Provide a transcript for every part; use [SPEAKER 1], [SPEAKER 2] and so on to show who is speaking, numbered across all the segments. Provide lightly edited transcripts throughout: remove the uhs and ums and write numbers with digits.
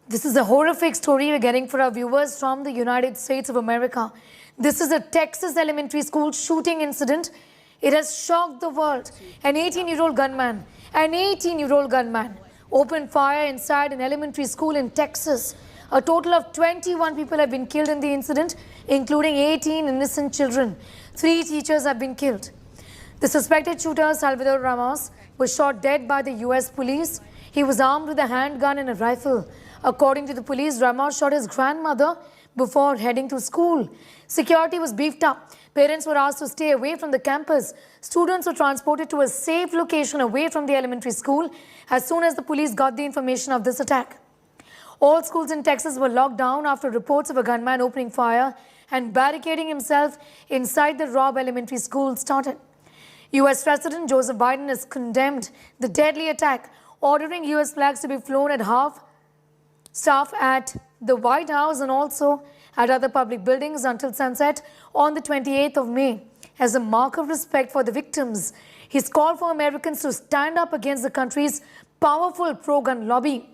[SPEAKER 1] This is a horrific story we're getting for our viewers from the United States of America. This is a Texas elementary school shooting incident. It has shocked the world. An 18-year-old gunman opened fire inside an elementary school in Texas. A total of 21 people have been killed in the incident, including 18 innocent children. 3 teachers have been killed. The suspected shooter, Salvador Ramos, was shot dead by the U.S. police. He was armed with a handgun and a rifle. According to the police, Ramos shot his grandmother before heading to school. Security was beefed up. Parents were asked to stay away from the campus. Students were transported to a safe location away from the elementary school as soon as the police got the information of this attack. All schools in Texas were locked down after reports of a gunman opening fire and barricading himself inside the Robb Elementary School started. U.S. President Joseph Biden has condemned the deadly attack, ordering U.S. flags to be flown at half-staff at the White House and also at other public buildings until sunset on the 28th of May as a mark of respect for the victims. He's called for Americans to stand up against the country's powerful pro-gun lobby.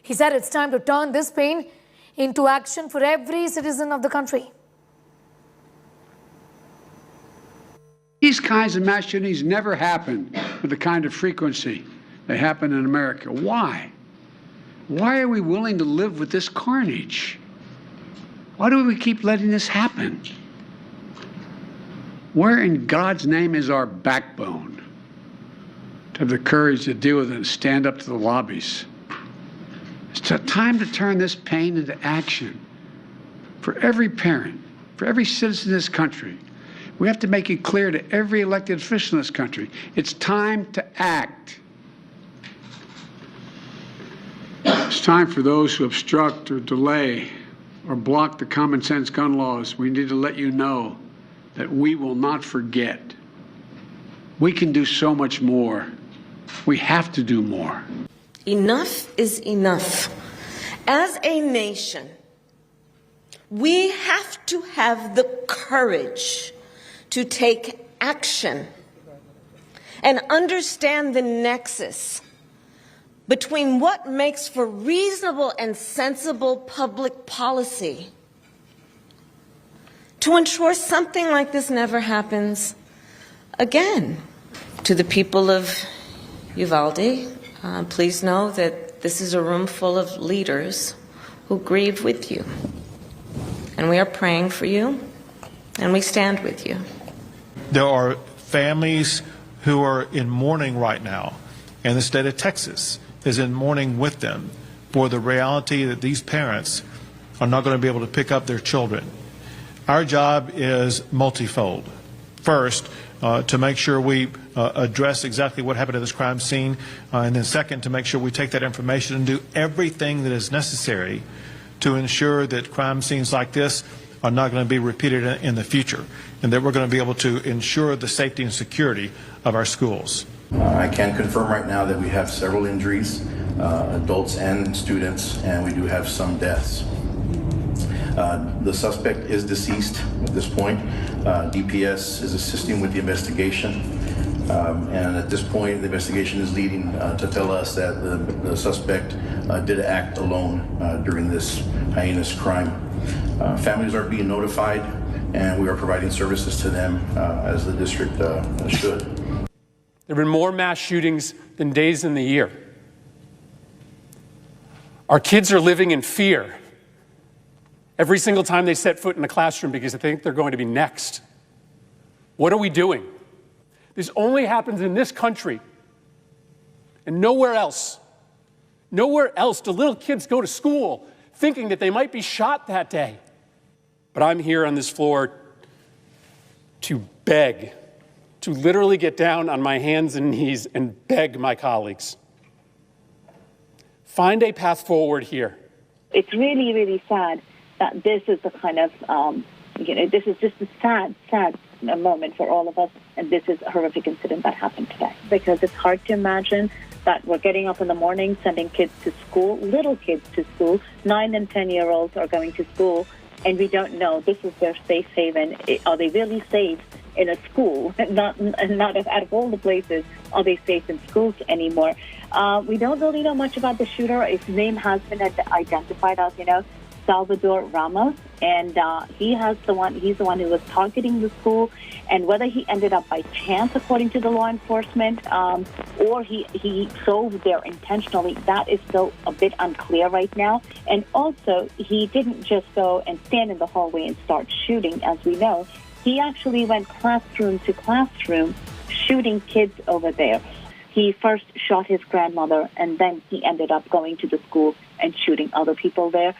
[SPEAKER 1] He said it's time to turn this pain into action for every citizen of the country.
[SPEAKER 2] These kinds of mass shootings never happen with the kind of frequency they happen in America. Why? Why are we willing to live with this carnage? Why do we keep letting this happen? Where in God's name is our backbone to have the courage to deal with it and stand up to the lobbies? It's time to turn this pain into action for every parent, for every citizen in this country. We have to make it clear to every elected official in this country, it's time to act. It's time for those who obstruct or delay or block the common sense gun laws. We need to let you know that we will not forget. We can do so much more. We have to do more.
[SPEAKER 3] Enough is enough. As a nation, we have to have the courage to take action and understand the nexus between what makes for reasonable and sensible public policy to ensure something like this never happens again. To the people of Uvalde, please know that this is a room full of leaders who grieve with you. And we are praying for you, and we stand with you.
[SPEAKER 4] There are families who are in mourning right now, and the state of Texas is in mourning with them for the reality that these parents are not going to be able to pick up their children. Our job is multifold. First, to make sure we address exactly what happened at this crime scene, and then second, to make sure we take that information and do everything that is necessary to ensure that crime scenes like this are not going to be repeated in the future, and that we're going to be able to ensure the safety and security of our schools.
[SPEAKER 5] I can confirm right now that we have several injuries, adults and students, and we do have some deaths. The suspect is deceased at this point. DPS is assisting with the investigation, and at this point the investigation is leading to tell us that the suspect did act alone during this heinous crime. Families are being notified, and we are providing services to them as the district should.
[SPEAKER 6] There have been more mass shootings than days in the year. Our kids are living in fear every single time they set foot in a classroom because they think they're going to be next. What are we doing? This only happens in this country and nowhere else. Nowhere else do little kids go to school thinking that they might be shot that day. But I'm here on this floor to beg, to literally get down on my hands and knees and beg my colleagues. Find a path forward here.
[SPEAKER 7] It's really, really sad that this is the kind of, this is just a sad, sad moment for all of us. And this is a horrific incident that happened today. Because it's hard to imagine that we're getting up in the morning, sending kids to school, little kids to school, 9 and 10-year-olds are going to school, and we don't know. This is their safe haven. Are they really safe in a school, not at all the places are they safe in schools anymore. We don't really know much about the shooter. His name has been identified as, Salvador Ramos, and he's the one who was targeting the school. And whether he ended up by chance, according to the law enforcement, or he drove there intentionally, that is still a bit unclear right now. And also, he didn't just go and stand in the hallway and start shooting, as we know. He actually went classroom to classroom shooting kids over there. He first shot his grandmother, and then he ended up going to the school and shooting other people there.